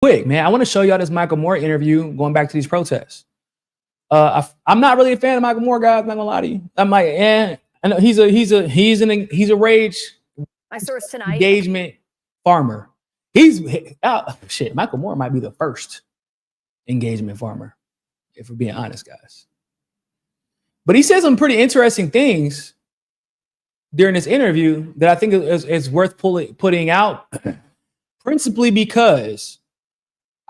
Quick, man, I want to show y'all this Michael Moore interview going back to these protests. I'm not really a fan of Michael Moore, guys. I'm not gonna lie to you. I'm like, I know he's a rage. My source tonight. Engagement farmer. Shit. Michael Moore might be the first engagement farmer, if we're being honest, guys. But he said some pretty interesting things during this interview that I think is worth putting out, principally because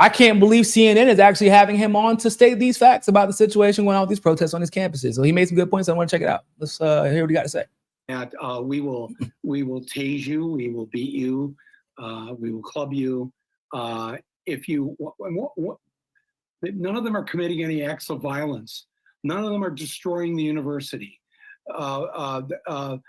I can't believe CNN is actually having him on to state these facts about the situation going on with these protests on his campuses. So he made some good points. I want to check it out. Let's hear what he got to say. That we will tase you, we will beat you, we will club you. If you, none of them are committing any acts of violence. None of them are destroying the university. The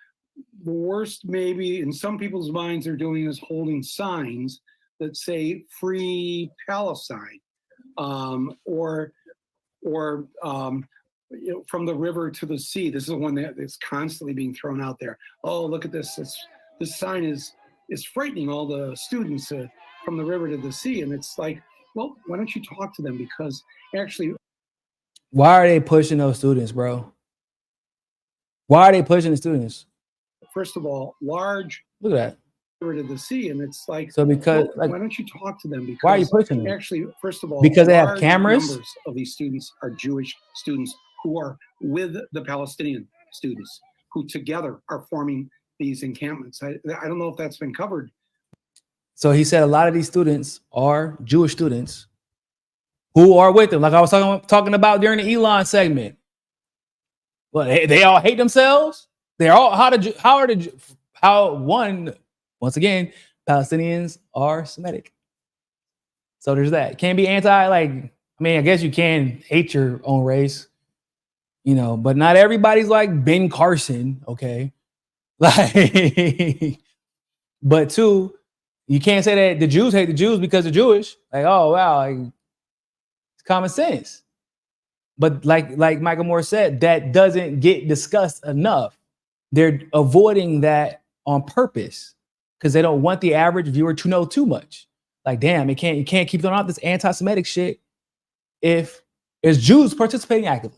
worst, maybe in some people's minds, they're doing is holding signs that say "Free Palestine," or from the river to the sea. This is one that's constantly being thrown out there. Oh, look at this! This sign is frightening all the students from the river to the sea, and it's like, well, why don't you talk to them? Because actually, why are they pushing those students, bro? Why are they pushing the students? First of all, large. Look at that. To the sea, and it's like, so because well, why don't you talk to them? Because why are you pushing them? Actually, first of all, because they have cameras. Numbers of these students are Jewish students who are with the Palestinian students who together are forming these encampments. I don't know if that's been covered. So he said a lot of these students are Jewish students who are with them, like I was talking about during the Elon segment. Well, they all hate themselves. They're all once again, Palestinians are Semitic. So there's that. Can't be I guess you can hate your own race, but not everybody's like Ben Carson, okay? Like, but two, you can't say that the Jews hate the Jews because they're Jewish. Like, oh, wow, like, it's common sense. But like Michael Moore said, that doesn't get discussed enough. They're avoiding that on purpose, because they don't want the average viewer to know too much. Like, damn, you can't keep throwing out this anti-Semitic shit if it's Jews participating actively.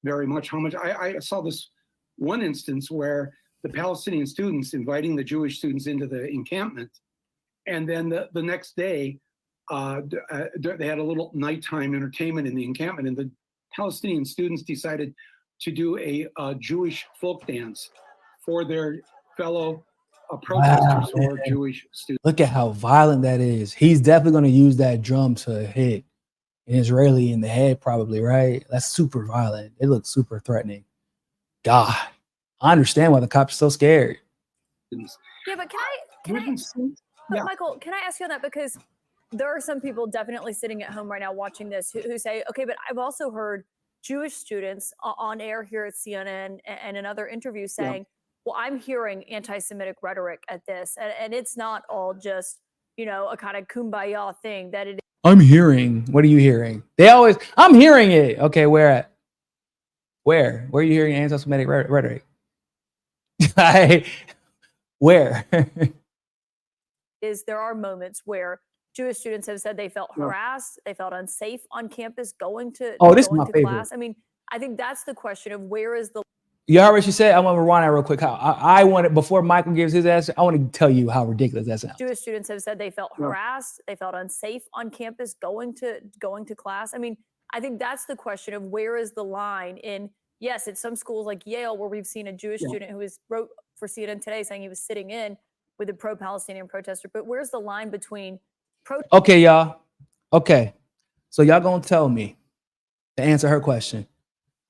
Very much. How much I saw this one instance where the Palestinian students inviting the Jewish students into the encampment, and then the next day they had a little nighttime entertainment in the encampment, and the Palestinian students decided to do a Jewish folk dance for their fellow protesters who are Jewish students. Look at how violent that is. He's definitely going to use that drum to hit an Israeli in the head, probably, right? That's super violent. It looks super threatening. God, I understand why the cops are so scared. Yeah, but Michael, can I ask you on that? Because there are some people definitely sitting at home right now watching this who say, okay, but I've also heard Jewish students on air here at CNN and in other interviews saying, well, I'm hearing anti-Semitic rhetoric at this, and it's not all just, a kind of kumbaya thing that it is. I'm hearing. What are you hearing? I'm hearing it. Okay, where are you hearing anti-Semitic rhetoric? Where? There are moments where Jewish students have said they felt harassed, they felt unsafe on campus going to class. I mean, I think that's the question of where is the. You heard what she said? I want to rewind that real quick. I wanted, before Michael gives his answer, I want to tell you how ridiculous that sounds. Jewish students have said they felt harassed, they felt unsafe on campus going to class. I mean, I think that's the question of where is the line in, yes, it's some schools like Yale where we've seen a Jewish student who wrote for CNN today saying he was sitting in with a pro-Palestinian protester, but where's the line between Okay, y'all. Okay. So y'all gonna tell me to answer her question.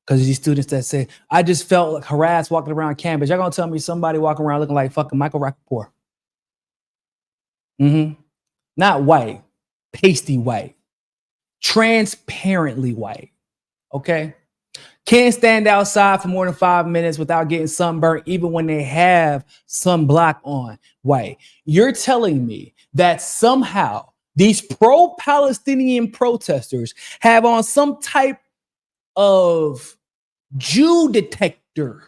Because these students that say, I just felt like harassed walking around campus. Y'all gonna tell me somebody walking around looking like fucking Michael Rappaport. Not white, pasty white, transparently white. Okay. Can't stand outside for more than 5 minutes without getting sunburned, even when they have sunblock on. White. You're telling me that somehow these pro-Palestinian protesters have on some type of Jew detector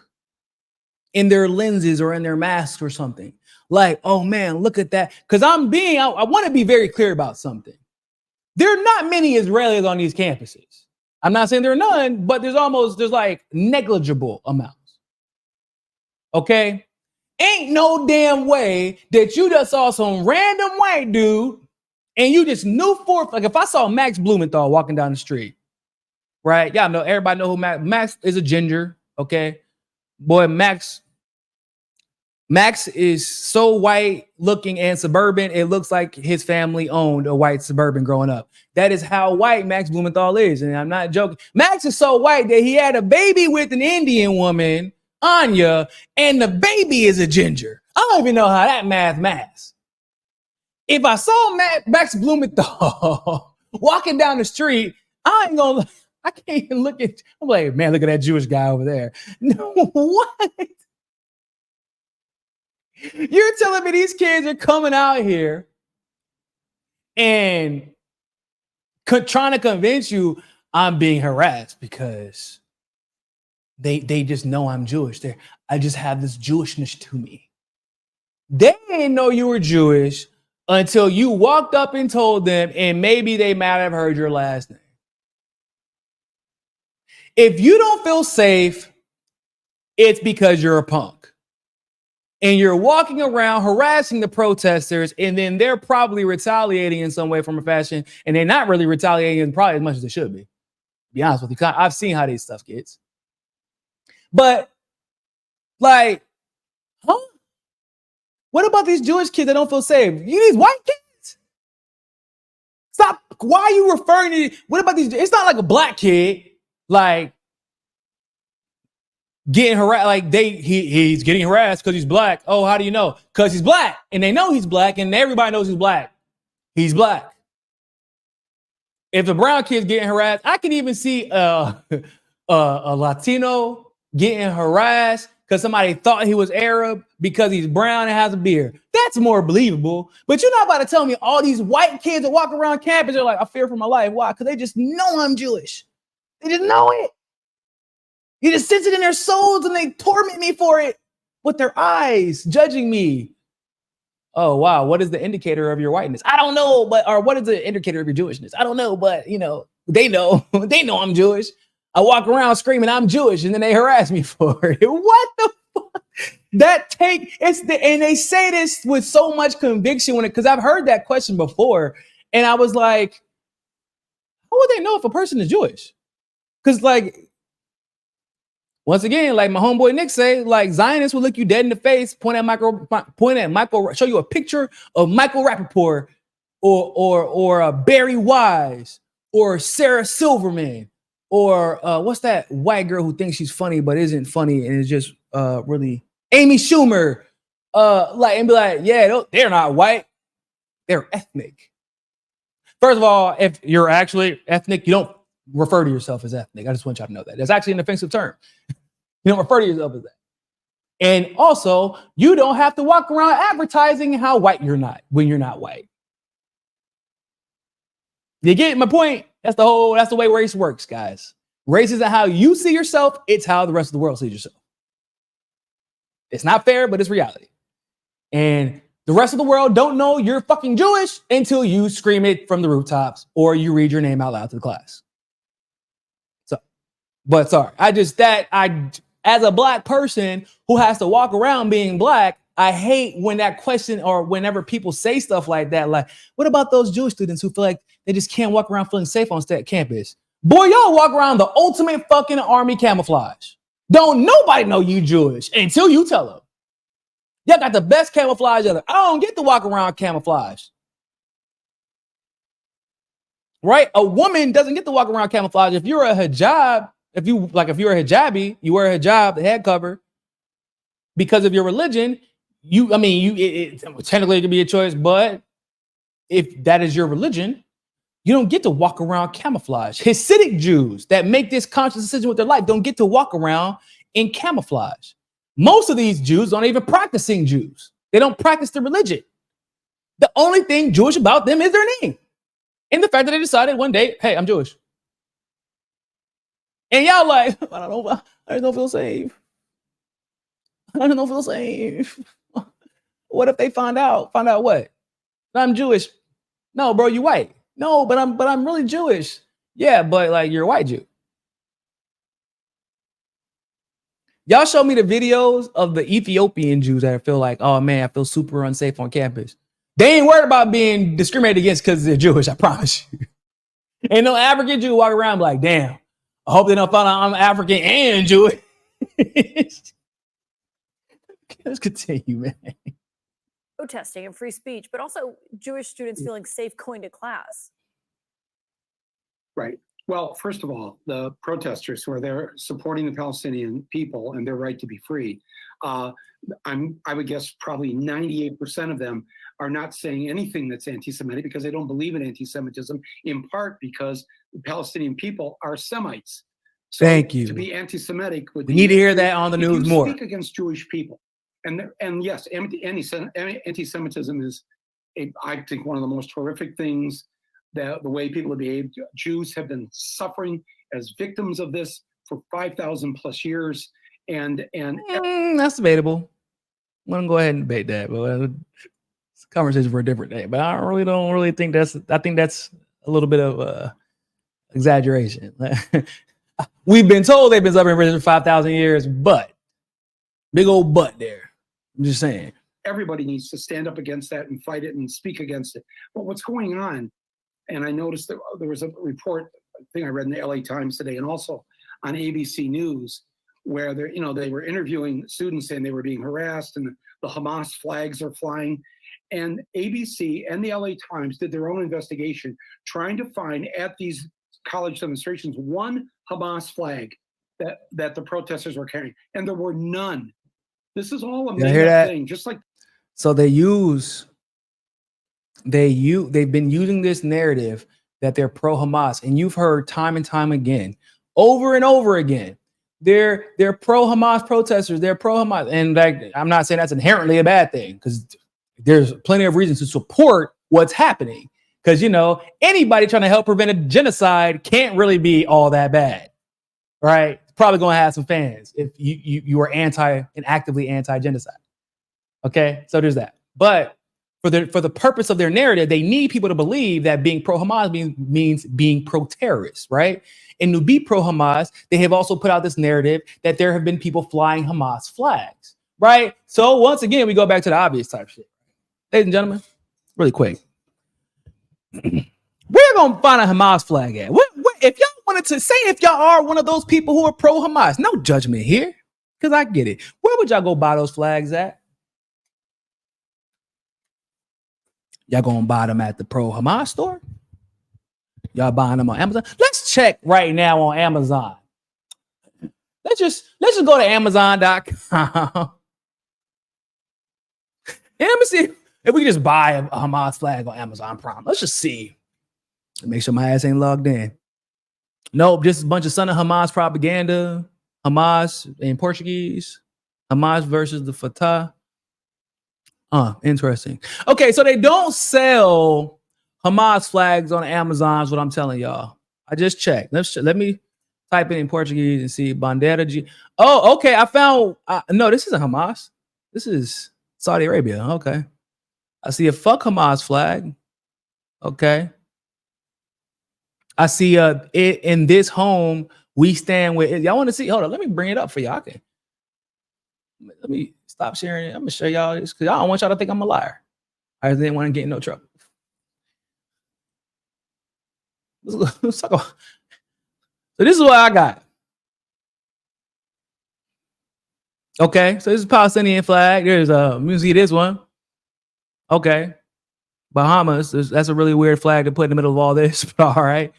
in their lenses or in their masks or something. Like, oh man, look at that. Because I want to be very clear about something. There are not many Israelis on these campuses. I'm not saying there are none, but there's like negligible amounts. Okay? Ain't no damn way that you just saw some random white dude and you just knew like if I saw Max Blumenthal walking down the street, right? Y'all know, everybody know who Max is, a ginger, okay? Boy, Max is so white looking and suburban, it looks like his family owned a white Suburban growing up. That is how white Max Blumenthal is, and I'm not joking. Max is so white that he had a baby with an Indian woman, Anya, and the baby is a ginger. I don't even know how that maths. If I saw Max Blumenthal walking down the street, I can't even look at, I'm like, man, look at that Jewish guy over there. No, what? You're telling me these kids are coming out here and trying to convince you I'm being harassed because they just know I'm Jewish. I just have this Jewishness to me. They didn't know you were Jewish until you walked up and told them, and maybe they might have heard your last name. If you don't feel safe, it's because you're a punk. And you're walking around harassing the protesters, and then they're probably retaliating in some way, form, or fashion, and they're not really retaliating probably as much as they should be. To be honest with you, I've seen how this stuff gets. But, like, huh? What about these Jewish kids that don't feel safe? These white kids? Stop. Why are you referring to? What about these? It's not like a black kid, like, getting harassed, like he's getting harassed because he's black. Oh, how do you know? Because he's black, and they know he's black, and everybody knows he's black. He's black. If the brown kid's getting harassed, I can even see a Latino getting harassed because somebody thought he was Arab because he's brown and has a beard. That's more believable. But you're not about to tell me all these white kids that walk around campus are like, I fear for my life. Why? Because they just know I'm Jewish. They just know it. You just sense it in their souls and they torment me for it with their eyes, judging me. Oh, wow. What is the indicator of your whiteness? I don't know, or what is the indicator of your Jewishness? I don't know, but they know. They know I'm Jewish. I walk around screaming I'm Jewish and then they harass me for it. What the fuck? And they say this with so much conviction because I've heard that question before. And I was like, how would they know if a person is Jewish? Because once again, like my homeboy Nick say, like Zionists will look you dead in the face, point at Michael, show you a picture of Michael Rappaport or Barry Wise or Sarah Silverman or what's that white girl who thinks she's funny but isn't funny and is just really Amy Schumer, and be like, yeah, they're not white, they're ethnic. First of all, if you're actually ethnic, you don't refer to yourself as ethnic. I just want y'all to know that. That's actually an offensive term. You don't refer to yourself as that. And also, you don't have to walk around advertising how white you're not when you're not white. You get my point? That's the way race works, guys. Race isn't how you see yourself, it's how the rest of the world sees yourself. It's not fair, but it's reality. And the rest of the world don't know you're fucking Jewish until you scream it from the rooftops or you read your name out loud to the class. But sorry, as a black person who has to walk around being black, I hate when that question or whenever people say stuff like that, like, what about those Jewish students who feel like they just can't walk around feeling safe on campus? Boy, y'all walk around the ultimate fucking army camouflage. Don't nobody know you Jewish until you tell them. Y'all got the best camouflage ever. I don't get to walk around camouflage. Right? A woman doesn't get to walk around camouflage. If you're a hijab, if you're a hijabi, you wear a hijab, the head cover, because of your religion, it technically could be a choice, but if that is your religion, you don't get to walk around camouflage. Hasidic Jews that make this conscious decision with their life don't get to walk around in camouflage. Most of these Jews aren't even practicing Jews. They don't practice the religion. The only thing Jewish about them is their name. And the fact that they decided one day, hey, I'm Jewish. And y'all like, I don't feel safe. I don't feel safe. What if they find out? Find out what? I'm Jewish. No, bro, you white. No, but I'm really Jewish. Yeah, but like you're a white Jew. Y'all show me the videos of the Ethiopian Jews that feel like, oh man, I feel super unsafe on campus. They ain't worried about being discriminated against because they're Jewish, I promise you. Ain't no African Jew walk around like, damn, I hope they don't find out I'm African and Jewish. Let's continue, man. Protesting and free speech, but also Jewish students feeling safe going to class. Right. Well, first of all, the protesters who are there supporting the Palestinian people and their right to be free, I would guess probably 98% of them are not saying anything that's anti-Semitic because they don't believe in anti-Semitism, in part because the Palestinian people are Semites. So Thank you. To be anti-Semitic would We need to hear that on the news more. Speak against Jewish people. And yes, anti-Semitism is, I think, one of the most horrific things. The way people have behaved. Jews have been suffering as victims of this for 5,000 plus years, and that's debatable. I'm gonna go ahead and debate that, but it's a conversation for a different day. But I don't really think that's. I think that's a little bit of exaggeration. We've been told they've been suffering for 5,000 years, but big old butt there. I'm just saying. Everybody needs to stand up against that and fight it and speak against it. But what's going on? And I noticed that there was a report, I think I read in the LA Times today, and also on ABC News, where they were interviewing students saying they were being harassed and the Hamas flags are flying. And ABC and the LA Times did their own investigation, trying to find at these college demonstrations one Hamas flag that the protesters were carrying, and there were none. This is all a made-up thing, just like. So they've been using this narrative that they're pro-Hamas, and you've heard time and time again, over and over again, they're pro-Hamas protesters, they're pro-Hamas. And like, I'm not saying that's inherently a bad thing, because there's plenty of reasons to support what's happening. Because anybody trying to help prevent a genocide can't really be all that bad, right? Probably gonna have some fans if you are anti and actively anti-genocide. Okay, so there's that. But for the purpose of their narrative, they need people to believe that being pro-Hamas means being pro-terrorist, right? And to be pro-Hamas, they have also put out this narrative that there have been people flying Hamas flags, right? So once again, we go back to the obvious type shit. Ladies and gentlemen, really quick. We're going to find a Hamas flag at. If y'all wanted to say if y'all are one of those people who are pro-Hamas, no judgment here, because I get it. Where would y'all go buy those flags at? Y'all gonna buy them at the pro-Hamas store? Y'all buying them on Amazon? Let's check right now on Amazon. Let's just go to Amazon.com. And let me see if we can just buy a Hamas flag on Amazon Prime. Let's just see. Make sure my ass ain't logged in. Nope, just a bunch of son of Hamas propaganda. Hamas in Portuguese. Hamas versus the Fatah. Interesting. Okay, so they don't sell Hamas flags on Amazon is what I'm telling y'all. I just checked. Let me type it in Portuguese and see. Bandeira G. Oh, okay. I found, no, this isn't Hamas. This is Saudi Arabia. Okay. I see a fuck Hamas flag. Okay. I see it in this home. We stand with it. Y'all want to see? Hold on. Let me bring it up for y'all. Okay. Let me stop sharing it. I'm gonna show y'all this because I don't want y'all to think I'm a liar. I just didn't want to get in no trouble. Let's talk about. So this is what I got. Okay, so this is Palestinian flag. There's you see this one. Okay, Bahamas. That's a really weird flag to put in the middle of all this, but all right.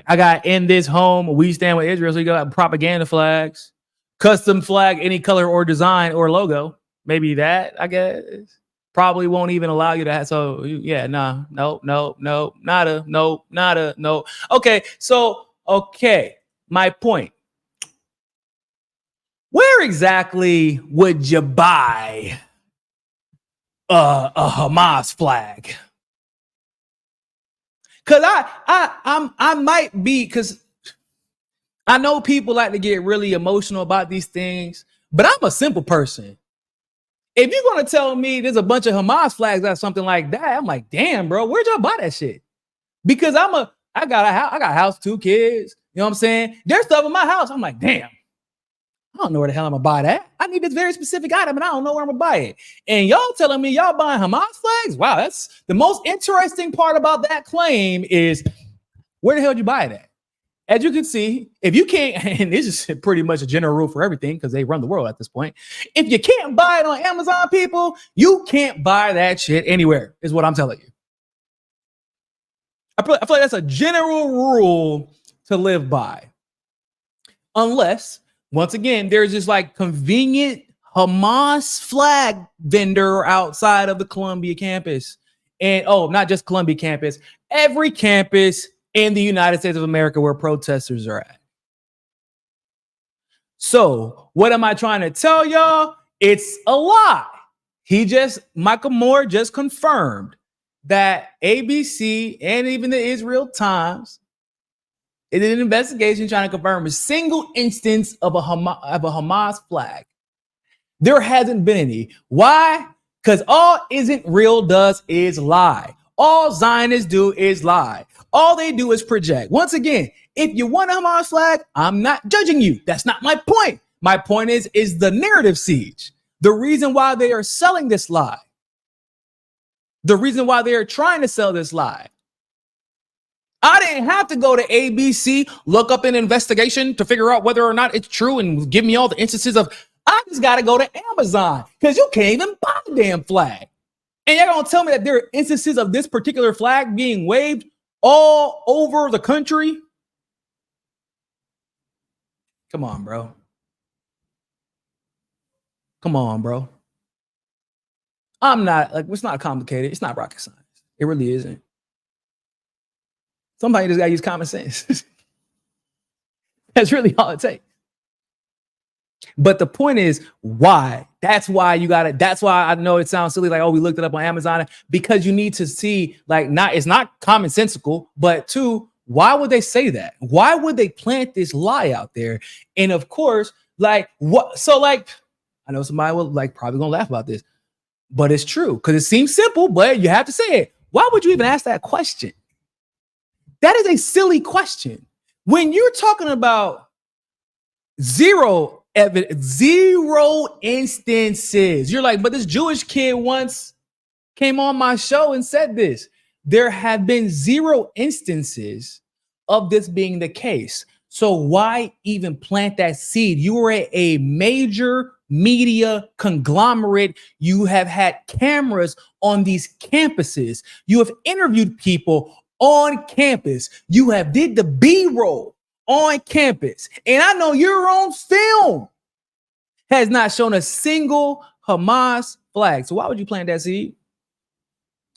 I got in this home. We stand with Israel. So you got propaganda flags. Custom flag, any color or design or logo. Maybe that, I guess. Probably won't even allow you to have. So, yeah, nah, nope, nada, nope. Okay, so, my point. Where exactly would you buy a Hamas flag? Because I might be, because I know people like to get really emotional about these things, but I'm a simple person. If you're going to tell me there's a bunch of Hamas flags or something like that, I'm like, damn, bro, where'd y'all buy that shit? because I got a house, 2 kids. You know what I'm saying? There's stuff in my house. I'm like, damn, I don't know where the hell I'm gonna buy that. I need this very specific item, and I don't know where I'm gonna buy it. And y'all telling me y'all buying Hamas flags? Wow, that's the most interesting part about that claim is where the hell did you buy that? As you can see, if you can't, and this is pretty much a general rule for everything because they run the world at this point. If you can't buy it on Amazon, people, you can't buy that shit anywhere, is what I'm telling you. I feel like that's a general rule to live by. Unless, once again, there's this like convenient Hamas flag vendor outside of the Columbia campus. And not just Columbia campus, every campus in the United States of America where protesters are at. So what am I trying to tell y'all? It's a lie. Michael Moore just confirmed that ABC and even the Israel Times did an investigation trying to confirm a single instance of a Hamas flag. There hasn't been any. Why? Because all isn't real does is lie. All Zionists do is lie. All they do is project. Once again, if you want a Hamas flag, I'm not judging you. That's not my point. My point is the narrative siege. The reason why they are selling this lie. The reason why they are trying to sell this lie. I didn't have to go to ABC, look up an investigation to figure out whether or not it's true and give me all the instances of, I just got to go to Amazon because you can't even buy the damn flag. And you're going to tell me that there are instances of this particular flag being waved all over the country? Come on, bro. Come on, bro. It's not complicated. It's not rocket science. It really isn't. Somebody just got to use common sense. That's really all it takes. But the point is, why? That's why I know it sounds silly, like, oh, we looked it up on Amazon, because you need to see, like, it's not commonsensical, but 2, why would they say that? Why would they plant this lie out there? And of course, like, what? So, like, I know somebody will probably gonna laugh about this, but it's true because it seems simple, but you have to say it. Why would you even ask that question? That is a silly question. When you're talking about zero instances, you're like, but this Jewish kid once came on my show and said this. There have been 0 instances of this being the case. So why even plant that seed? You were a major media conglomerate. You have had cameras on these campuses. You have interviewed people on campus. You have did the B-roll on campus. And I know your own film has not shown a single Hamas flag. So why would you plant that seed?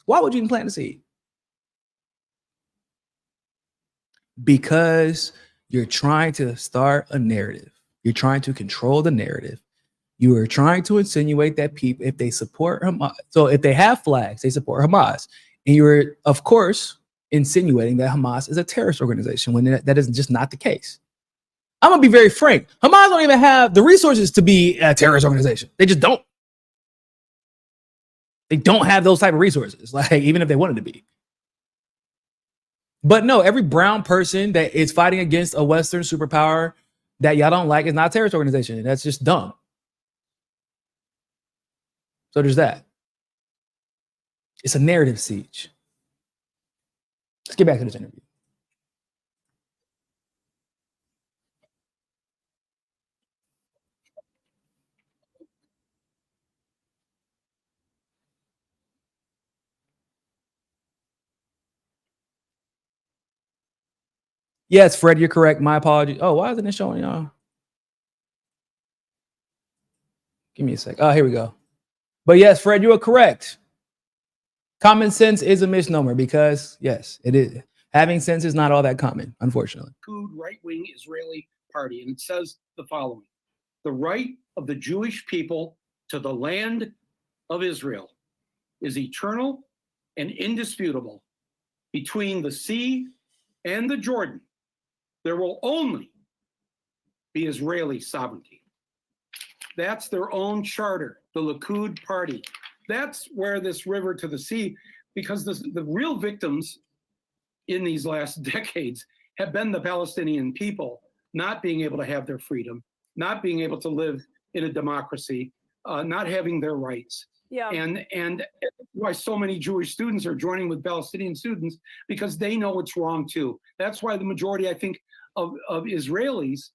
Why would you even plant the seed? Because you're trying to start a narrative. You're trying to control the narrative. You are trying to insinuate that people, if they support Hamas, so if they have flags, they support Hamas. And you're, of course, insinuating that Hamas is a terrorist organization when that is just not the case. I'm going to be very frank. Hamas don't even have the resources to be a terrorist organization. They just don't. They don't have those type of resources, like even if they wanted to be. But no, every brown person that is fighting against a Western superpower that y'all don't like is not a terrorist organization. That's just dumb. So there's that. It's a narrative siege. Let's get back to this interview. Yes, Fred, you're correct. My apologies. Oh, why isn't it showing y'all? Give me a sec. Oh, here we go. But yes, Fred, you are correct. Common sense is a misnomer because, yes, it is. Having sense is not all that common, unfortunately. Right-wing Israeli party, and it says the following: the right of the Jewish people to the land of Israel is eternal and indisputable. Between the sea and the Jordan, there will only be Israeli sovereignty. That's their own charter, the Likud party. That's where this river to the sea, because the real victims in these last decades have been the Palestinian people not being able to have their freedom, not being able to live in a democracy, not having their rights. Yeah. And why so many Jewish students are joining with Palestinian students, because they know it's wrong too. That's why the majority, I think, of Israelis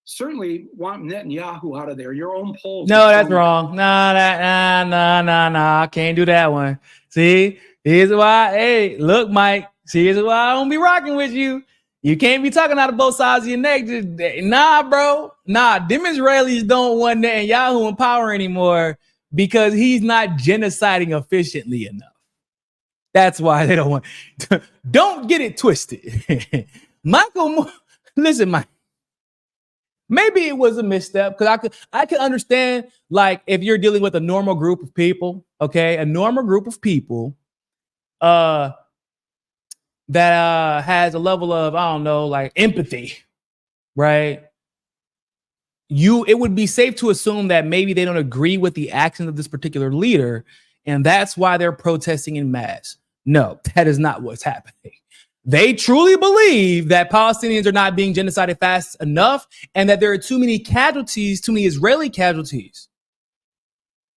certainly want Netanyahu out of there. Your own polls. No, that's wrong. Nah. I can't do that one. See, here's why. Hey, look, Mike. Here's why I don't be rocking with you. You can't be talking out of both sides of your neck. Nah, bro. Nah, them Israelis don't want Netanyahu in power anymore because he's not genociding efficiently enough. That's why they don't want. Don't get it twisted. Michael, listen, Mike. Maybe it was a misstep because I could understand, like, if you're dealing with a normal group of people, okay, a normal group of people that has a level of, I don't know, like empathy, right? It would be safe to assume that maybe they don't agree with the actions of this particular leader, and that's why they're protesting in mass. No, that is not what's happening. They truly believe that Palestinians are not being genocided fast enough and that there are too many casualties, too many Israeli casualties,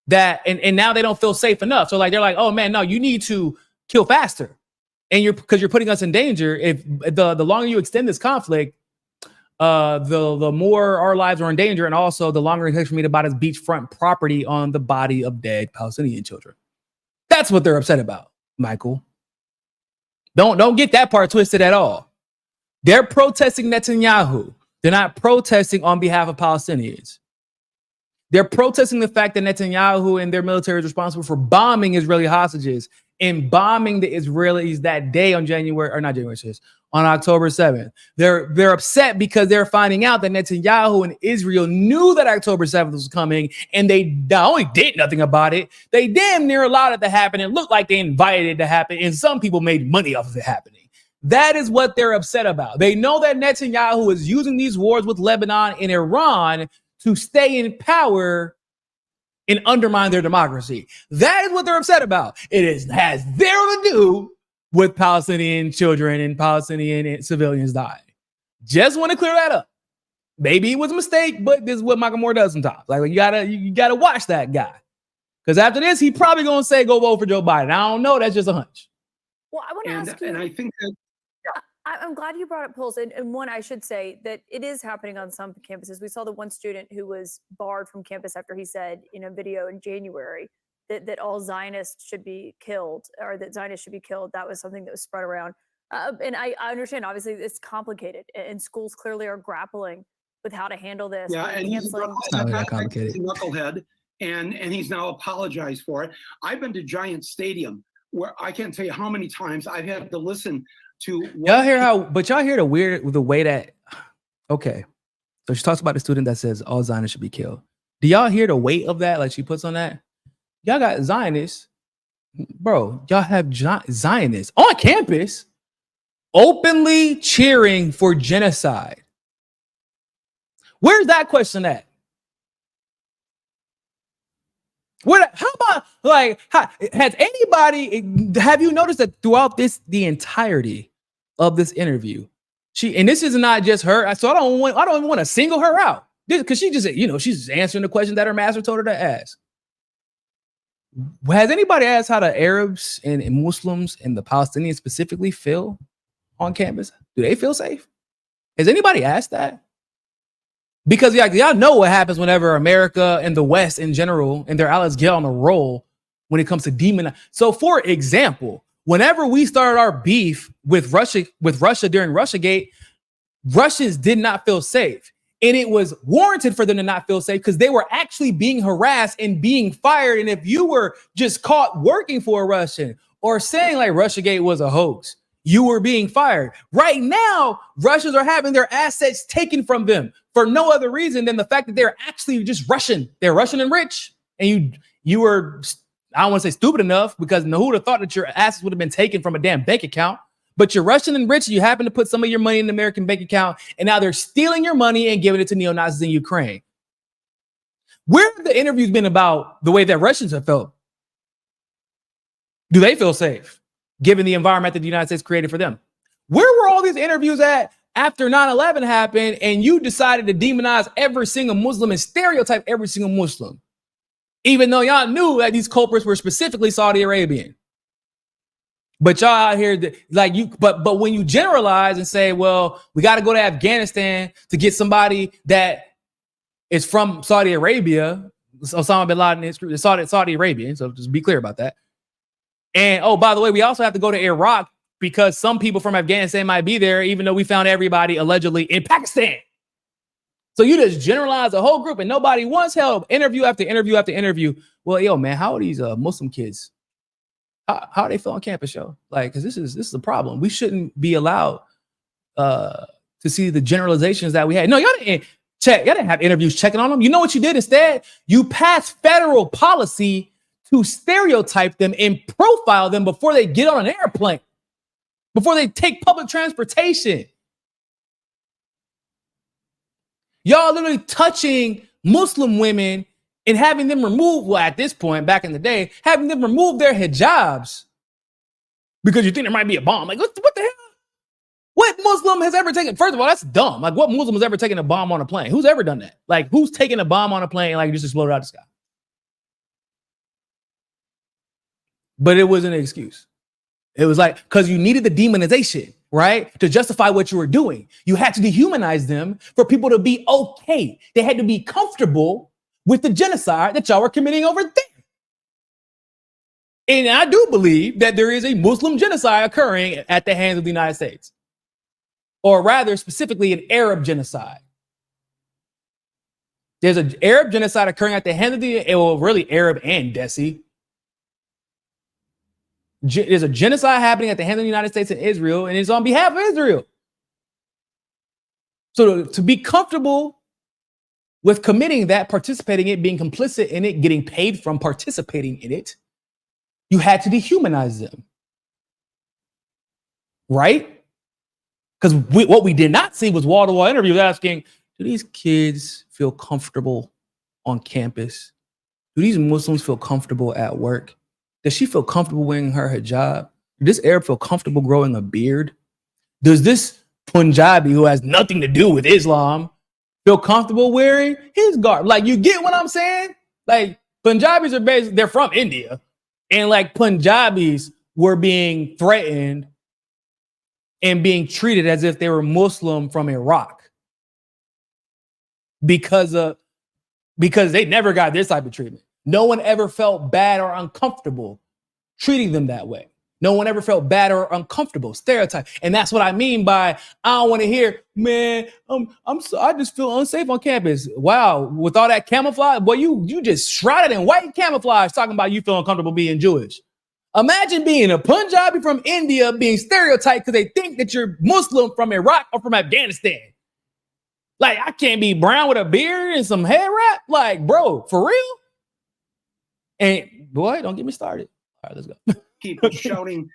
that and now they don't feel safe enough. So like they're like, oh man, no, you need to kill faster. And because you're putting us in danger. If the longer you extend this conflict, the more our lives are in danger, and also the longer it takes for me to buy this beachfront property on the body of dead Palestinian children. That's what they're upset about, Michael. Don't get that part twisted at all. They're protesting Netanyahu. They're not protesting on behalf of Palestinians. They're protesting the fact that Netanyahu and their military is responsible for bombing Israeli hostages and bombing the Israelis that day on on October 7th. They're upset because they're finding out that Netanyahu and Israel knew that October 7th was coming, and they not only did nothing about it, they damn near allowed it to happen. It looked like they invited it to happen, and some people made money off of it happening. That is what they're upset about. They know that Netanyahu is using these wars with Lebanon and Iran to stay in power and undermine their democracy. That is what they're upset about. Has zero to do with Palestinian children and Palestinian civilians dying. Just want to clear that up. Maybe it was a mistake, but this is what Michael Moore does sometimes. Like you gotta watch that guy, because after this, he probably gonna say go vote for Joe Biden. I don't know. That's just a hunch. Well, I want to ask you, and I think that I'm glad you brought up polls. And one, I should say that it is happening on some campuses. We saw the one student who was barred from campus after he said in a video in January that all Zionists should be killed, or that Zionists should be killed. That was something that was spread around. And I understand, obviously, it's complicated, and schools clearly are grappling with how to handle this. Yeah, and he's not that complicated. Knucklehead, and he's now apologized for it. I've been to Giant Stadium, where I can't tell you how many times I've had to listen to. Y'all hear the way that, okay. So she talks about the student that says all Zionists should be killed. Do y'all hear the weight of that? Like she puts on that? Y'all got Zionists, bro. Y'all have Zionists on campus openly cheering for genocide. Where's that question at? How about, like, have you noticed that throughout the entirety of this interview, and this is not just her, so I don't even want to single her out, because she just, she's answering the question that her master told her to ask. Has anybody asked how the Arabs and Muslims and the Palestinians specifically feel on campus? Do they feel safe? Has anybody asked that? Because y'all know what happens whenever America and the West in general and their allies get on a roll when it comes to So, for example, whenever we started our beef with Russia during Russiagate, Russians did not feel safe. And it was warranted for them to not feel safe because they were actually being harassed and being fired. And if you were just caught working for a Russian or saying like Russiagate was a hoax, you were being fired. Right now, Russians are having their assets taken from them for no other reason than the fact that they're actually just Russian. They're Russian and rich. And you were, I don't want to say stupid enough, because who would have thought that your assets would have been taken from a damn bank account? But you're Russian and rich. You happen to put some of your money in the American bank account, and now they're stealing your money and giving it to neo-Nazis in Ukraine. Where have the interviews been about the way that Russians have felt? Do they feel safe, given the environment that the United States created for them? Where were all these interviews at after 9/11 happened and you decided to demonize every single Muslim and stereotype every single Muslim? Even though y'all knew that these culprits were specifically Saudi Arabian. But y'all out here, like you, but when you generalize and say, well, we got to go to Afghanistan to get somebody that is from Saudi Arabia, Osama bin Laden is Saudi Arabian, so just be clear about that. And oh, by the way, we also have to go to Iraq because some people from Afghanistan might be there, even though we found everybody allegedly in Pakistan. So you just generalize the whole group and nobody once held interview after interview after interview. Well, yo, man, how are these Muslim kids? How are they feel on campus, yo? Like, because this is a problem. We shouldn't be allowed to see the generalizations that we had. No, y'all didn't check. Y'all didn't have interviews checking on them. You know what you did instead? You passed federal policy to stereotype them and profile them before they get on an airplane, before they take public transportation. Y'all literally touching Muslim women and having them remove, well, at this point, back in the day, having them remove their hijabs because you think there might be a bomb. Like, what the hell? What Muslim has ever taken? First of all, that's dumb. Like, what Muslim has ever taken a bomb on a plane? Who's ever done that? Like, who's taken a bomb on a plane and like just exploded out of the sky? But it wasn't an excuse. It was like, because you needed the demonization, right? To justify what you were doing. You had to dehumanize them for people to be okay. They had to be comfortable with the genocide that y'all were committing over there. And I do believe that there is a Muslim genocide occurring at the hands of the United States. Or rather, specifically, an Arab genocide. There's an Arab genocide occurring at the hands of well, really Arab and Desi. There's a genocide happening at the hands of the United States and Israel, and it's on behalf of Israel. So to be comfortable with committing that, participating in it, being complicit in it, getting paid from participating in it, you had to dehumanize them. Right? Because what we did not see was wall-to-wall interviews asking, do these kids feel comfortable on campus? Do these Muslims feel comfortable at work? Does she feel comfortable wearing her hijab? Does this Arab feel comfortable growing a beard? Does this Punjabi, who has nothing to do with Islam, feel comfortable wearing his garb? Like, you get what I'm saying? Like, Punjabis are basically, they're from India. And like Punjabis were being threatened and being treated as if they were Muslim from Iraq. Because they never got this type of treatment. No one ever felt bad or uncomfortable treating them that way. No one ever felt bad or uncomfortable, stereotype. And that's what I mean by, I don't want to hear, man, I just feel unsafe on campus. Wow, with all that camouflage, boy, you just shrouded in white camouflage talking about you feeling comfortable being Jewish. Imagine being a Punjabi from India being stereotyped because they think that you're Muslim from Iraq or from Afghanistan. Like, I can't be brown with a beard and some hair wrap. Like, bro, for real? And boy, don't get me started. All right, let's go. People shouting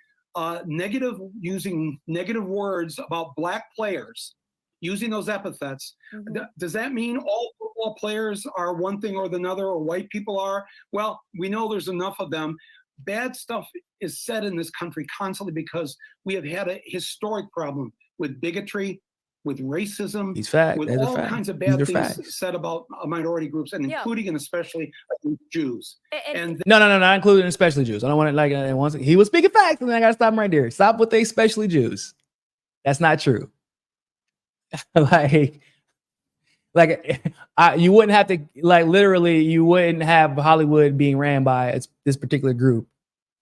using negative words about black players, using those epithets. Mm-hmm. Does that mean all football players are one thing or another, or white people are? Well, we know there's enough of them. Bad stuff is said in this country constantly because we have had a historic problem with bigotry, with racism, with all kinds of bad things said about minority groups, and including and especially Jews. And no, not including especially Jews. I don't want to like. Once he was speaking facts, and then I got to stop him right there. Stop with the especially Jews. That's not true. You wouldn't have to literally. You wouldn't have Hollywood being ran by this particular group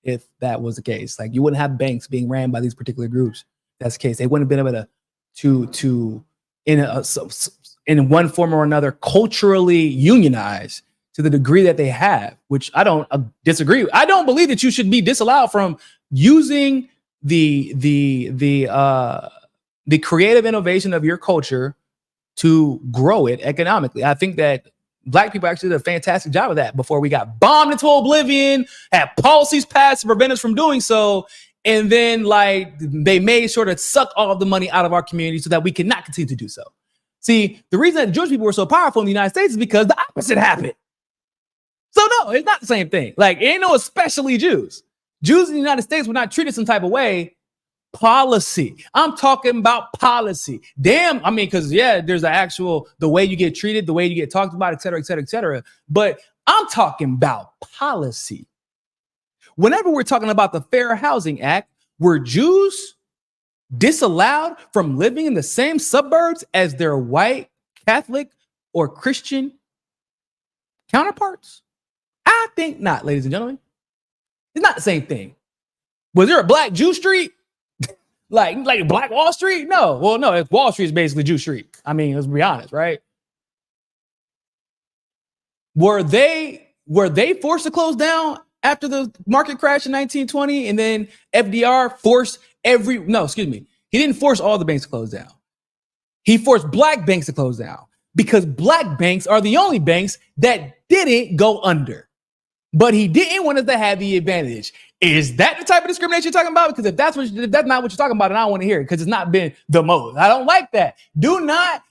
if that was the case. Like, you wouldn't have banks being ran by these particular groups. That's the case. They wouldn't have been able to in one form or another culturally unionize to the degree that they have, which I don't disagree with. I don't believe that you should be disallowed from using the creative innovation of your culture to grow it economically. I think that Black people actually did a fantastic job of that before we got bombed into oblivion, had policies passed to prevent us from doing so. And then they made sure to suck all of the money out of our community so that we cannot continue to do so. See, the reason that Jewish people were so powerful in the United States is because the opposite happened. So no, it's not the same thing. Like, it ain't no especially Jews. Jews in the United States were not treated some type of way policy. I'm talking about policy. Damn, I mean, because there's the actual, the way you get treated, the way you get talked about, et cetera, et cetera, et cetera. But I'm talking about policy. Whenever we're talking about the Fair Housing Act, were Jews disallowed from living in the same suburbs as their white, Catholic, or Christian counterparts? I think not, ladies and gentlemen. It's not the same thing. Was there a Black Jew Street? like Black Wall Street? No. Well, no, Wall Street is basically Jew Street. I mean, let's be honest, right? Were they forced to close down after the market crash in 1920? And then FDR forced he didn't force all the banks to close down. He forced Black banks to close down because Black banks are the only banks that didn't go under. But he didn't want us to have the advantage. Is that the type of discrimination you're talking about? Because if that's not what you're talking about, then I don't want to hear it because it's not been the most. I don't like that. Do not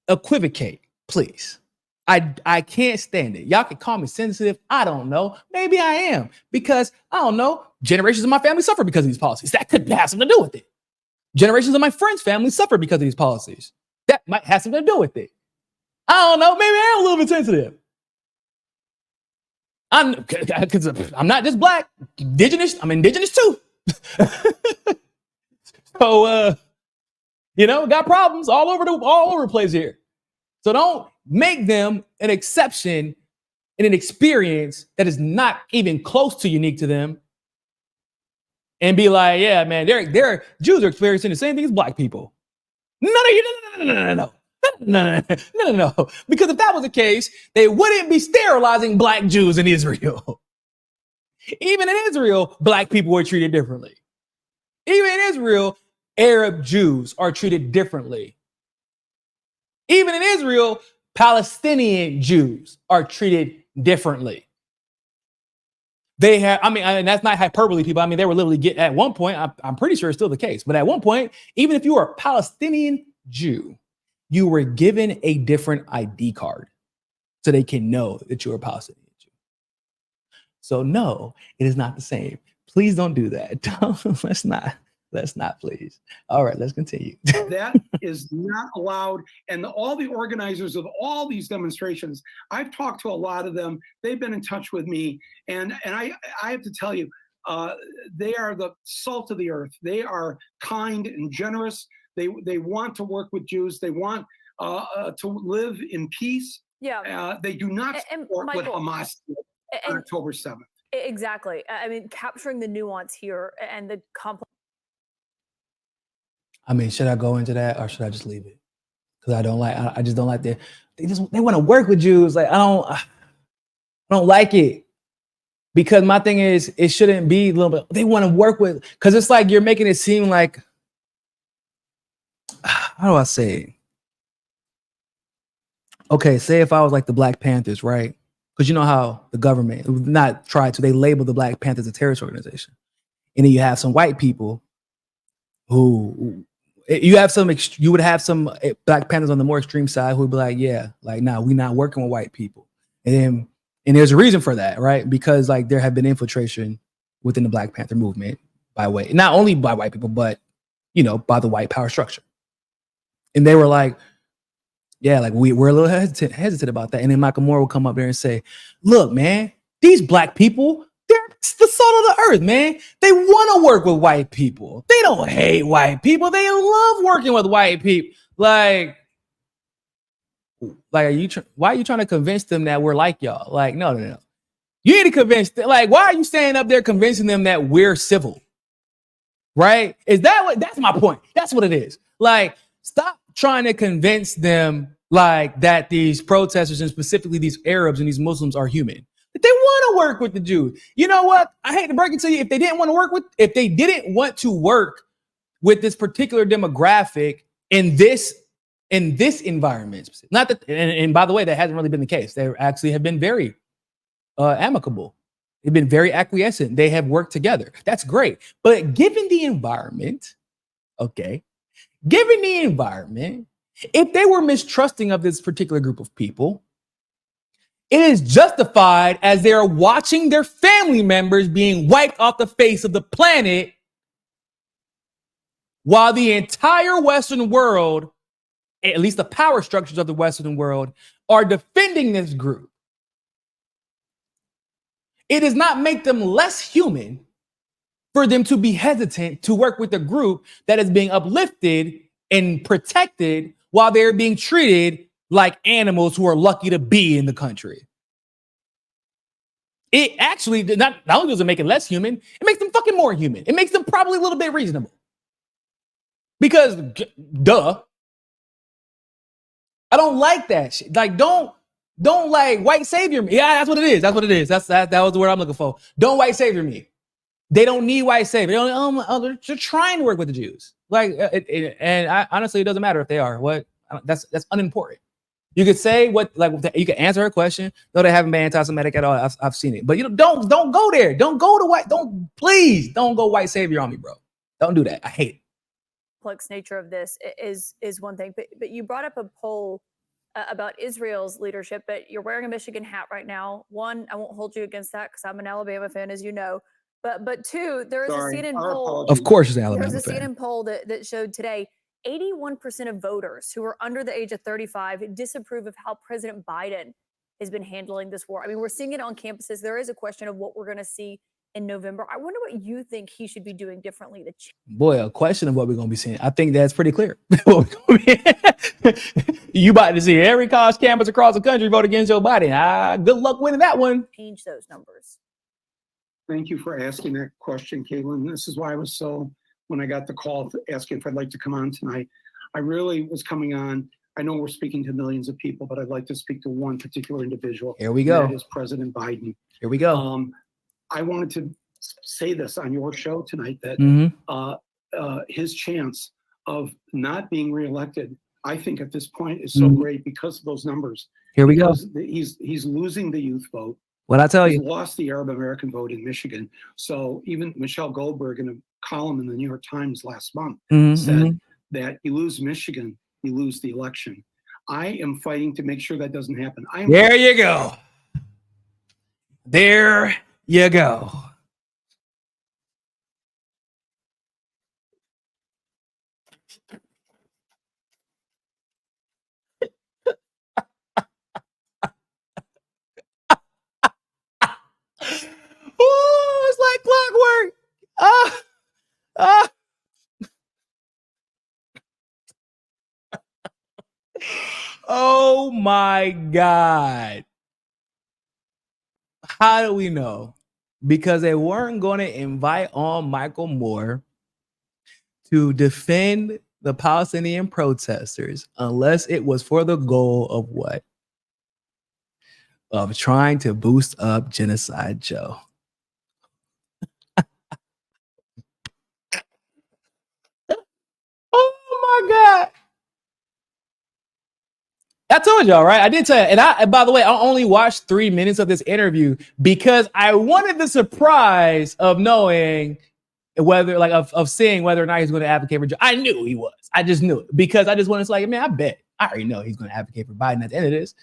equivocate, please. I can't stand it. Y'all can call me sensitive. I don't know. Maybe I am because I don't know. Generations of my family suffer because of these policies. That could have something to do with it. Generations of my friends' families suffer because of these policies. That might have something to do with it. I don't know. Maybe I am a little bit sensitive. I'm not just Black, indigenous. I'm indigenous too. So, got problems all over the place here. So don't make them an exception in an experience that is not even close to unique to them. And be like, yeah, man, they're Jews are experiencing the same thing as Black people. No. Because if that was the case, they wouldn't be sterilizing Black Jews in Israel. Even in Israel, Black people were treated differently. Even in Israel, Arab Jews are treated differently. Even in Israel, Palestinian Jews are treated differently. They have, and that's not hyperbole, people. I mean, they were literally at one point, I'm pretty sure it's still the case, but at one point, even if you were a Palestinian Jew, you were given a different ID card so they can know that you're a Palestinian Jew. So no, it is not the same. Please don't do that. Let's not, please. All right, let's continue. That is not allowed. And all the organizers of all these demonstrations, I've talked to a lot of them. They've been in touch with me. And I have to tell you, they are the salt of the earth. They are kind and generous. They want to work with Jews. They want to live in peace. Yeah. They do not support what Hamas did on October 7th. Exactly. I mean, capturing the nuance here and the complex. I mean, should I go into that or should I just leave it? Because I just don't like they want to work with Jews. Like I don't like it. Because my thing is, it shouldn't be a little bit, they want to work with, because it's like you're making it seem like, how do I say it? Okay, say if I was like the Black Panthers, right? Because you know how the government they label the Black Panthers a terrorist organization. And then you have some white people who you would have some Black Panthers on the more extreme side who would be like, yeah, like, nah, we're not working with white people. And there's a reason for that, right? Because like there have been infiltration within the Black Panther movement not only by white people, but by the white power structure. And they were like, yeah, like we're a little hesitant about that. And then Michael Moore will come up there and say, look, man, these Black people, they're the salt of the earth, man. They want to work with white people. They don't hate white people. They love working with white people. Like why are you trying to convince them that we're like y'all? Like, no. You need to convince them. Like, why are you standing up there convincing them that we're civil? Right? That's my point. That's what it is. Like, stop trying to convince them like that these protesters and specifically these Arabs and these Muslims are human. That they want to work with the Jews. You know what? I hate to break it to you. If they didn't want to work with this particular demographic in this environment, not that, and by the way, that hasn't really been the case. They actually have been very amicable. They've been very acquiescent. They have worked together. That's great. But given the environment, if they were mistrusting of this particular group of people, It is justified as they are watching their family members being wiped off the face of the planet while the entire Western world, at least the power structures of the Western world, are defending this group. It does not make them less human for them to be hesitant to work with a group that is being uplifted and protected while they're being treated like animals who are lucky to be in the country. It actually not only does it make it less human, it makes them fucking more human. It makes them probably a little bit reasonable. Because, duh, I don't like that shit. Like, don't like white savior me. Yeah, that's what it is. That's what it is. That was the word I'm looking for. Don't white savior me. They don't need white savior. They're trying to work with the Jews. Like, honestly, it doesn't matter if they are. What? That's unimportant. You could say what, like, you could answer her question. No, they haven't been anti-Semitic at all. I've seen it, but don't go there. Don't go to white. Please don't go white savior on me, bro. Don't do that. I hate it. Complex nature of this is one thing, but you brought up a poll about Israel's leadership, but you're wearing a Michigan hat right now. One, I won't hold you against that because I'm an Alabama fan, as you know. But two, there is a CNN poll. Of course, it's an Alabama There's a fan. CNN poll that showed today 81% of voters who are under the age of 35 disapprove of how President Biden has been handling this war. I mean, we're seeing it on campuses. There is a question of what we're going to see in November. I wonder what you think he should be doing differently to change. Boy, a question of what we're going to be seeing. I think that's pretty clear. You about to see every college campus across the country vote against Joe Biden. Good luck winning that one. Change those numbers. Thank you for asking that question, Caitlin. This is why I was so, when I got the call asking if I'd like to come on tonight, I really was coming on. I know we're speaking to millions of people, but I'd like to speak to one particular individual. Here we go. That is President Biden. Here we go. I wanted to say this on your show tonight that his chance of not being reelected, I think at this point is so great because of those numbers. Here we go. He's losing the youth vote. What I tell He's you, lost the Arab American vote in Michigan. So even Michelle Goldberg in a column in the New York Times last month said that you lose Michigan, you lose the election. I am fighting to make sure that doesn't happen. There you go. There you go. Oh, it's like clockwork. Oh my God. How do we know? Because they weren't going to invite on Michael Moore to defend the Palestinian protesters unless it was for the goal of what? Of trying to boost up Genocide Joe. Oh my God. I told y'all, right? I did tell you. And by the way, I only watched 3 minutes of this interview because I wanted the surprise of knowing whether, like, of seeing whether or not he's going to advocate for Joe. I knew he was. I just knew it because I just wanted to say, like, man, I bet. I already know he's going to advocate for Biden at the end of this.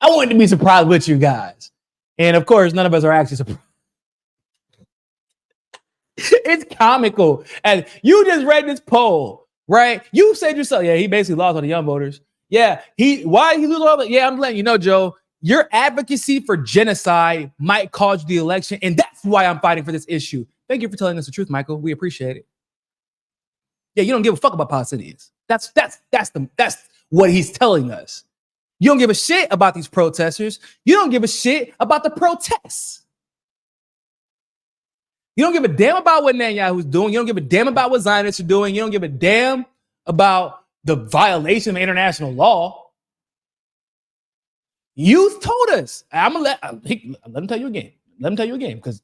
I wanted to be surprised with you guys. And of course, none of us are actually surprised. It's comical. And you just read this poll, right? You said yourself, yeah, he basically lost on the young voters. Yeah, why did he lose all that? Yeah, I'm letting you know, Joe, your advocacy for genocide might cause the election, and that's why I'm fighting for this issue. Thank you for telling us the truth, Michael. We appreciate it. Yeah, you don't give a fuck about Palestinians. That's what he's telling us. You don't give a shit about these protesters. You don't give a shit about the protests. You don't give a damn about what Netanyahu's doing. You don't give a damn about what Zionists are doing. You don't give a damn about the violation of international law. You told us. I'm gonna let him tell you again. Let him tell you again, because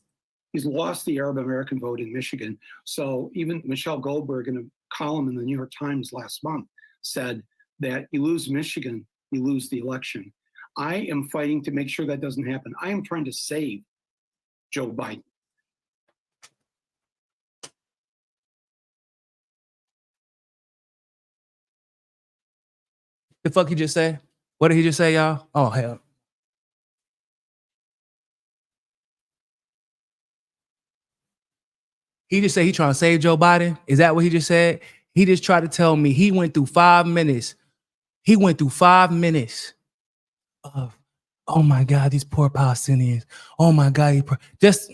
he's lost the Arab American vote in Michigan. So even Michelle Goldberg in a column in the New York Times last month said that you lose Michigan, you lose the election. I am fighting to make sure that doesn't happen. I am trying to save Joe Biden. the fuck he just say? What did he just say, y'all? Oh, hell. He just said he trying to save Joe Biden. Is that what he just said? He just tried to tell me he went through 5 minutes. He went through 5 minutes of, oh my God, these poor Palestinians. Oh my God, just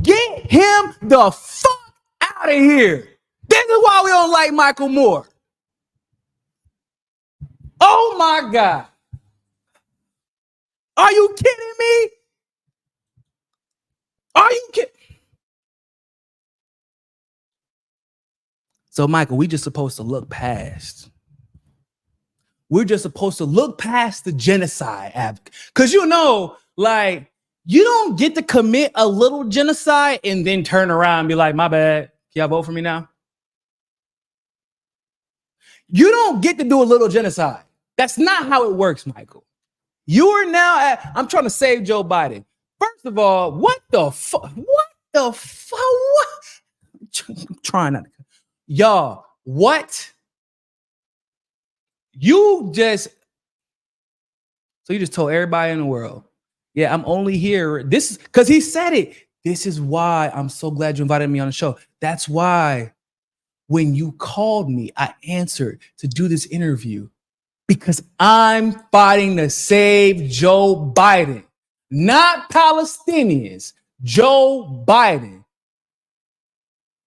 get him the fuck out of here. This is why we don't like Michael Moore. Oh my God. Are you kidding me? Are you kidding? So, Michael, we just supposed to look past. We're just supposed to look past the genocide. Because you don't get to commit a little genocide and then turn around and be like, my bad. Can y'all vote for me now? You don't get to do a little genocide. That's not how it works, Michael. You are now I'm trying to save Joe Biden. First of all, what the fuck? I'm trying not to. Y'all, what? You just told everybody in the world, yeah, I'm only here. This is because he said it. This is why I'm so glad you invited me on the show. That's why when you called me, I answered to do this interview because I'm fighting to save Joe Biden, not Palestinians, Joe Biden.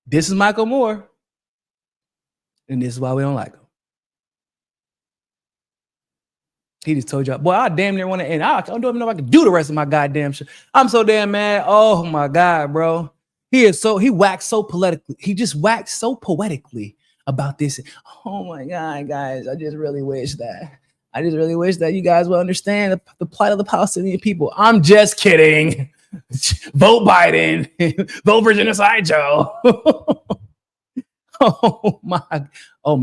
This is Michael Moore, and this is why we don't like him. He just told y'all, boy, I damn near want to end. I don't even know if I can do the rest of my goddamn shit. I'm so damn mad. Oh my God, bro. He waxed so politically. He just waxed so poetically about this. Oh my God, guys. I just really wish that you guys will understand the plight of the Palestinian people. I'm just kidding. Vote Biden. Vote for genocide, Joe. Oh my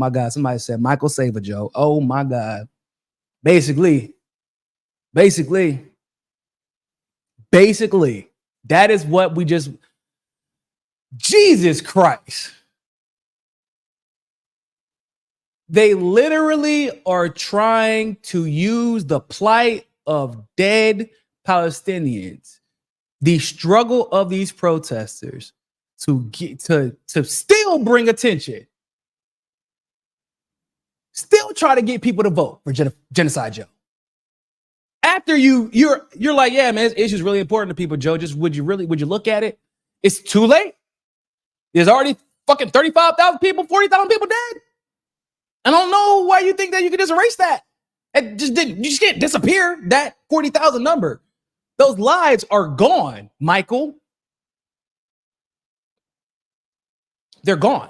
God. Somebody said Michael save a Joe. Oh my God. Basically, that is what we just, Jesus Christ. They literally are trying to use the plight of dead Palestinians, the struggle of these protesters to still bring attention. Still try to get people to vote for genocide Joe. After you're like, yeah, man, this issue is really important to people, Joe. Just would you look at it? It's too late. There's already fucking 35,000 people, 40,000 people dead. I don't know why you think that you can just erase that. You just can't disappear that 40,000 number. Those lives are gone, Michael. They're gone.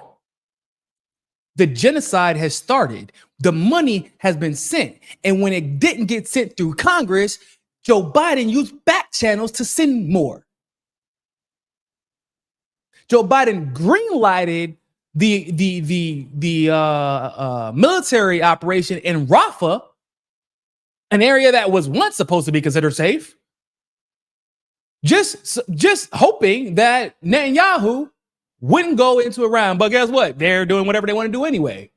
The genocide has started. The money has been sent. And when it didn't get sent through Congress, Joe Biden used back channels to send more. Joe Biden greenlighted the military operation in Rafah, an area that was once supposed to be considered safe, just hoping that Netanyahu wouldn't go into Iran. But guess what? They're doing whatever they want to do anyway.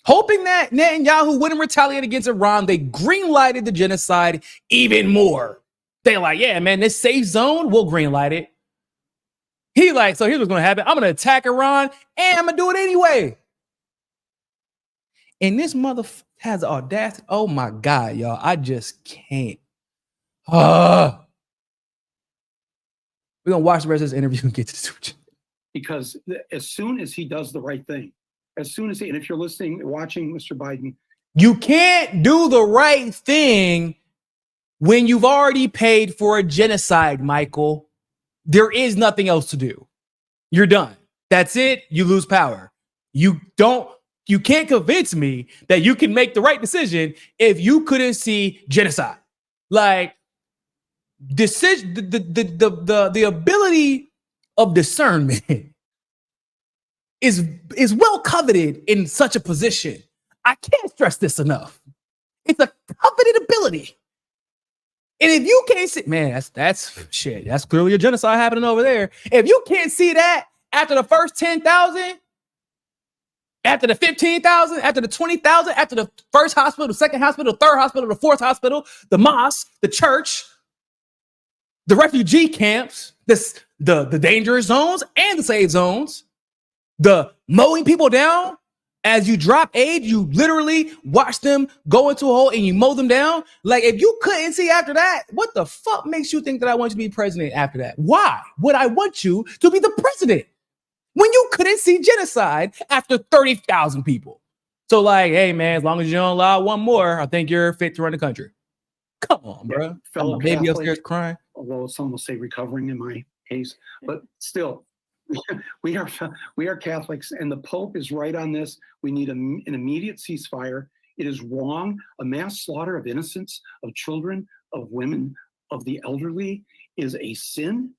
Hoping that Netanyahu wouldn't retaliate against Iran, they greenlighted the genocide even more. They're like, yeah, man, this safe zone, we'll greenlight it. He like, so here's what's going to happen. I'm going to attack Iran and I'm going to do it anyway. And this motherfucker has the audacity. Oh my God, y'all. I just can't. We're going to watch the rest of this interview and get to the switch. Because as soon as he does the right thing, and if you're watching Mr. Biden, you can't do the right thing when you've already paid for a genocide, Michael. There is nothing else to do. You're done. That's it. You lose power. You can't convince me that you can make the right decision if you couldn't see genocide. Like, the ability of discernment is well coveted in such a position. I can't stress this enough. It's a coveted ability. And if you can't see, man, that's shit. That's clearly a genocide happening over there. If you can't see that after the first 10,000, After the 15,000, after the 20,000, after the first hospital, the second hospital, the third hospital, the fourth hospital, the mosque, the church, the refugee camps, the dangerous zones and the safe zones, the mowing people down. As you drop aid, you literally watch them go into a hole and you mow them down. Like, if you couldn't see after that, what the fuck makes you think that I want you to be president after that? Why would I want you to be the president when you couldn't see genocide after 30,000 people? So, like, hey, man, as long as you don't allow one more, I think you're fit to run the country. Come on, bro. Fellow Baby Catholic, upstairs crying. although some will say recovering in my case, but still, we are Catholics, and the Pope is right on this. We need an immediate ceasefire. It is wrong. A mass slaughter of innocents, of children, of women, of the elderly is a sin.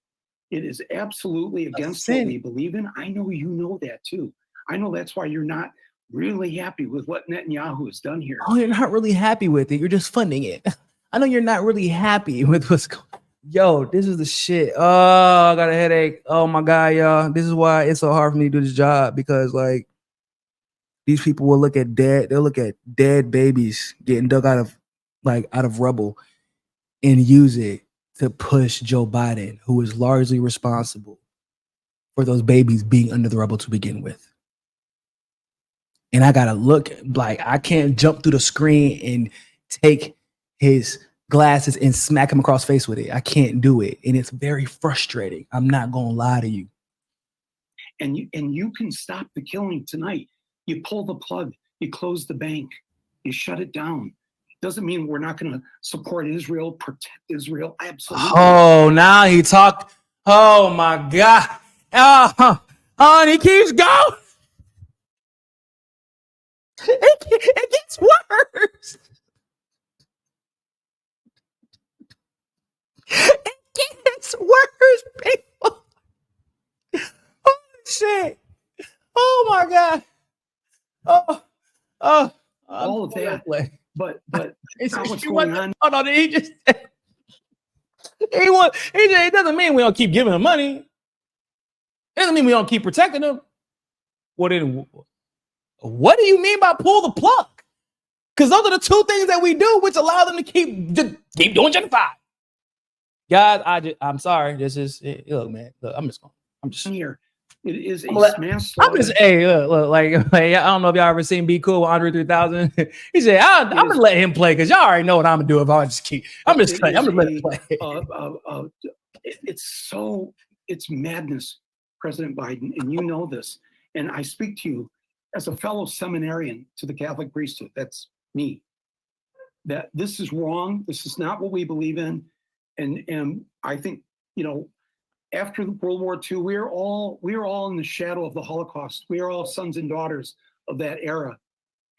It is absolutely against what we believe in. I know you know that too. I know that's why you're not really happy with what Netanyahu has done here. Oh, you're not really happy with it. You're just funding it. I know you're not really happy with what's going on. Yo, this is the shit. Oh, I got a headache. Oh my God, y'all. This is why it's so hard for me to do this job, because like these people will look at they'll look at dead babies getting dug out of rubble and use it to push Joe Biden, who is largely responsible for those babies being under the rubble to begin with. And I gotta look, like, I can't jump through the screen and take his glasses and smack him across the face with it. I can't do it. And it's very frustrating. I'm not gonna lie to you. And you can stop the killing tonight. You pull the plug, you close the bank, you shut it down. Doesn't mean we're not gonna support Israel, protect Israel. Absolutely. Oh, now he talked. Oh my God. Oh, and he keeps going. It gets worse. It gets worse, people. Oh shit. Oh my God. All of that. But that's not what's going on. Oh no, he just it doesn't mean we don't keep giving him money. It doesn't mean we don't keep protecting them. What do you mean by pull the plug? Because those are the two things that we do, which allow them to keep doing genocide. Guys, I'm sorry. This is look, man. Look, I'm just here. It is a mass slaughter. I'm just look, like I don't know if y'all ever seen Be Cool with Andre 3000. He said, I'm gonna let him play because y'all already know what I'm gonna do if I just keep. I'm gonna let him play. It's madness, President Biden, and you know this. And I speak to you as a fellow seminarian to the Catholic priesthood. That's me. That this is wrong. This is not what we believe in. And I think, after World War II, we are all in the shadow of the Holocaust. We are all sons and daughters of that era.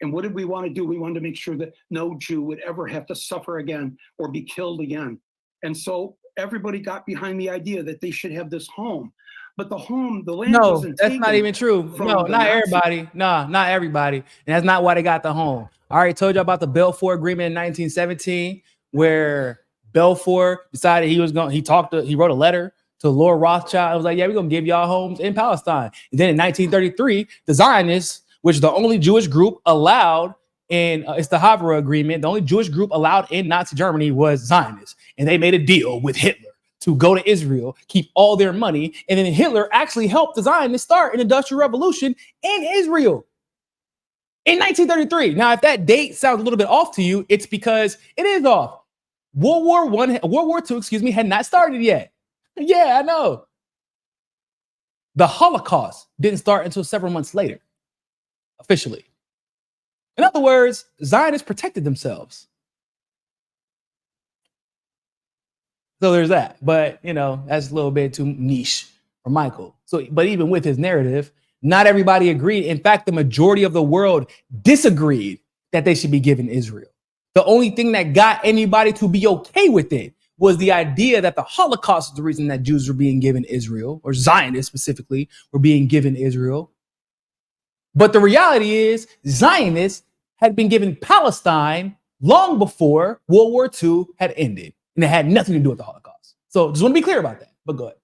And what did we want to do? We wanted to make sure that no Jew would ever have to suffer again or be killed again. And so everybody got behind the idea that they should have this home. But the land wasn't taken. No, that's not even true. No, not everybody. No, not everybody. And that's not why they got the home. I already told you about the Balfour Agreement in 1917, where Balfour decided he wrote a letter to Lord Rothschild. It was like, yeah, we're going to give y'all homes in Palestine. And then in 1933, the Zionists, which is the only Jewish group allowed in, it's the Havre Agreement, the only Jewish group allowed in Nazi Germany was Zionists. And they made a deal with Hitler to go to Israel, keep all their money. And then Hitler actually helped the Zionists start an industrial revolution in Israel in 1933. Now, if that date sounds a little bit off to you, it's because it is off. World War II, had not started yet. Yeah, I know. The Holocaust didn't start until several months later, officially. In other words, Zionists protected themselves. So there's that. But, that's a little bit too niche for Michael. So, but even with his narrative, not everybody agreed. In fact, the majority of the world disagreed that they should be given Israel. The only thing that got anybody to be okay with it was the idea that the Holocaust is the reason that Jews were being given Israel, or Zionists specifically were being given Israel. But the reality is Zionists had been given Palestine long before World War II had ended, and it had nothing to do with the Holocaust. So just want to be clear about that, but go ahead.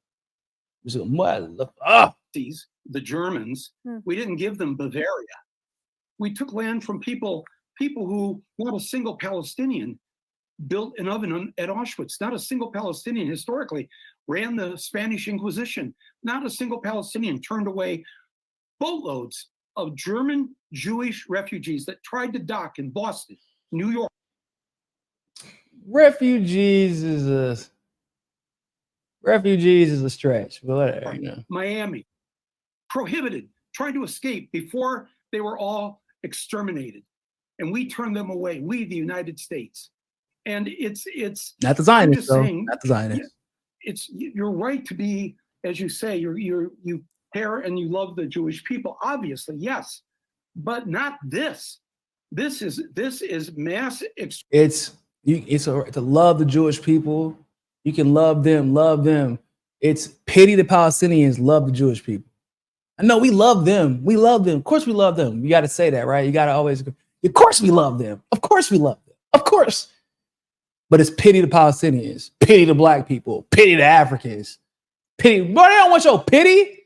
The Germans, we didn't give them Bavaria. We took land from people who, not a single Palestinian built an oven at Auschwitz. Not a single Palestinian historically ran the Spanish Inquisition. Not a single Palestinian turned away boatloads of German Jewish refugees that tried to dock in Boston, New York. Refugees is a stretch, but whatever, you know. Miami, prohibited, trying to escape before they were all exterminated. And we turned them away, we, the United States. And it's not the Zionists, though. Saying, not the Zionists. You're right to be, as you say, you care and you love the Jewish people, obviously, yes, but not this. This is mass. It's to love the Jewish people. You can love them. It's pity the Palestinians, love the Jewish people. I know we love them. Of course we love them. You got to say that, right? You got to always, of course we love them. Of course we love them. Of course. But it's pity the Palestinians, pity the black people, pity the Africans, pity. But they don't want your pity.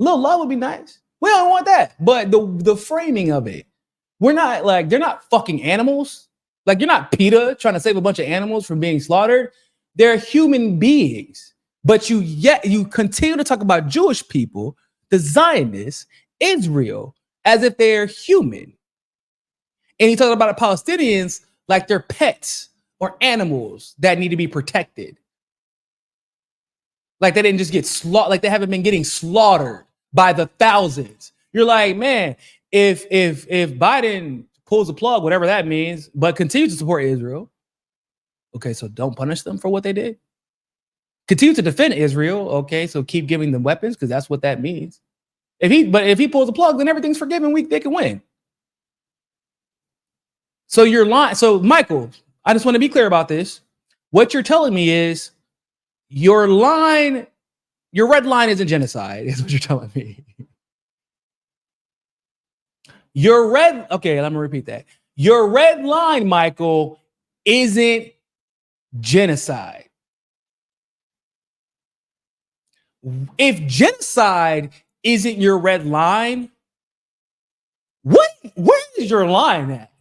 A little love would be nice. We don't want that. But the framing of it, we're not like, they're not fucking animals. Like, you're not PETA trying to save a bunch of animals from being slaughtered. They're human beings. But you continue to talk about Jewish people, the Zionists, Israel, as if they're human. And you talk about the Palestinians like they're pets or animals that need to be protected. Like they didn't just get slaughtered, like they haven't been getting slaughtered by the thousands. You're like, man, if Biden pulls the plug, whatever that means, but continues to support Israel, okay, so don't punish them for what they did. Continue to defend Israel, okay, so keep giving them weapons because that's what that means. If he pulls the plug, then everything's forgiven. They can win. So you're lying. So Michael, I just want to be clear about this. What you're telling me is your red line isn't genocide, is what you're telling me. Okay, let me repeat that. Your red line, Michael, isn't genocide. If genocide isn't your red line, where is your line at?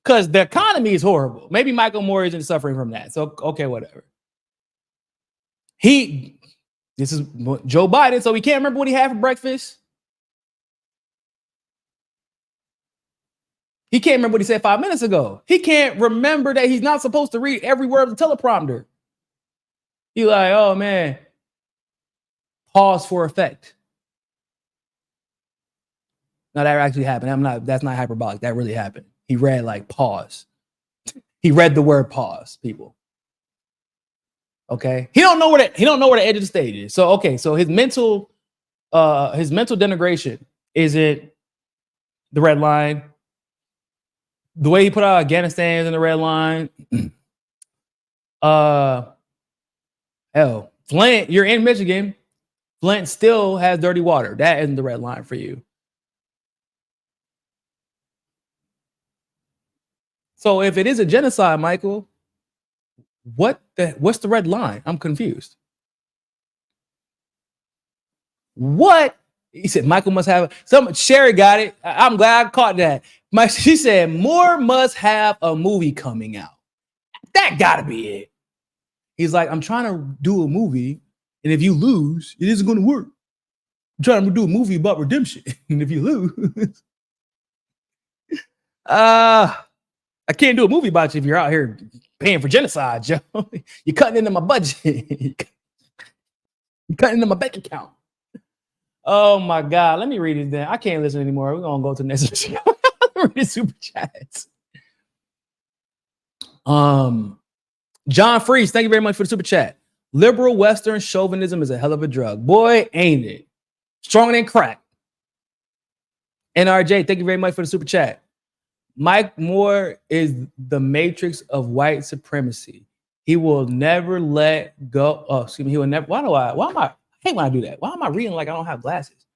Because the economy is horrible. Maybe Michael Moore isn't suffering from that. So, okay, whatever. This is Joe Biden, so he can't remember what he had for breakfast. He can't remember what he said 5 minutes ago. He can't remember that he's not supposed to read every word of the teleprompter. He's like, oh man, pause for effect. Now that actually happened. That's not hyperbolic. That really happened. He read like pause. He read the word pause, people. Okay. He don't know where the edge of the stage is. So okay, so his mental denigration isn't the red line. The way he put out Afghanistan is in the red line. Hell, Flint, you're in Michigan. Flint still has dirty water. That isn't the red line for you. So if it is a genocide, Michael, what's the red line? I'm confused. What? He said Michael must have Sherry got it. I'm glad I caught that. She said Moore must have a movie coming out. That gotta be it. He's like, I'm trying to do a movie, and if you lose, it isn't going to work. I'm trying to do a movie about redemption, and if you lose, I can't do a movie about you if you're out here paying for genocide, Joe. You're cutting into my budget. You're cutting into my bank account. Oh my God. Let me read it then. I can't listen anymore. We're going to go to the next show. Read the super chats. John Freeze, thank you very much for the super chat. Liberal Western chauvinism is a hell of a drug. Boy, ain't it? Stronger than crack. NRJ, thank you very much for the super chat. Mike Moore is the matrix of white supremacy. He will never let go. Oh, excuse me. He will never. I hate when I do that. Why am I reading like I don't have glasses?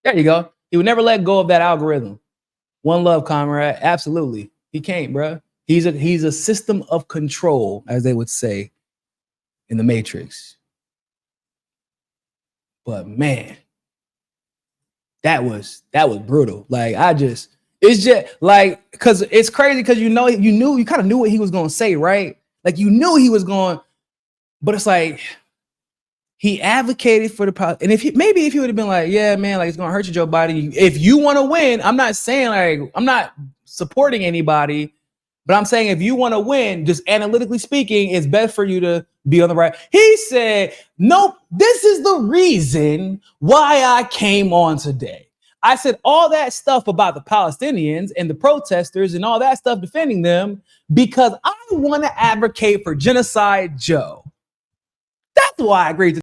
There you go. He will never let go of that algorithm. One love, comrade. Absolutely. He can't, bro. He's a system of control, as they would say in the Matrix. But man, that was brutal. Like It's just like, because it's crazy, because you kind of knew what he was going to say, right? Like, you knew he was going, but it's like, he advocated for the, and if he would have been like, yeah, man, like, it's going to hurt you, Joe Biden. If you want to win, I'm not saying, like, I'm not supporting anybody, but I'm saying if you want to win, just analytically speaking, it's best for you to be on the right. He said, nope, this is the reason why I came on today. I said all that stuff about the Palestinians and the protesters and all that stuff defending them because I want to advocate for Genocide Joe. That's why I agreed to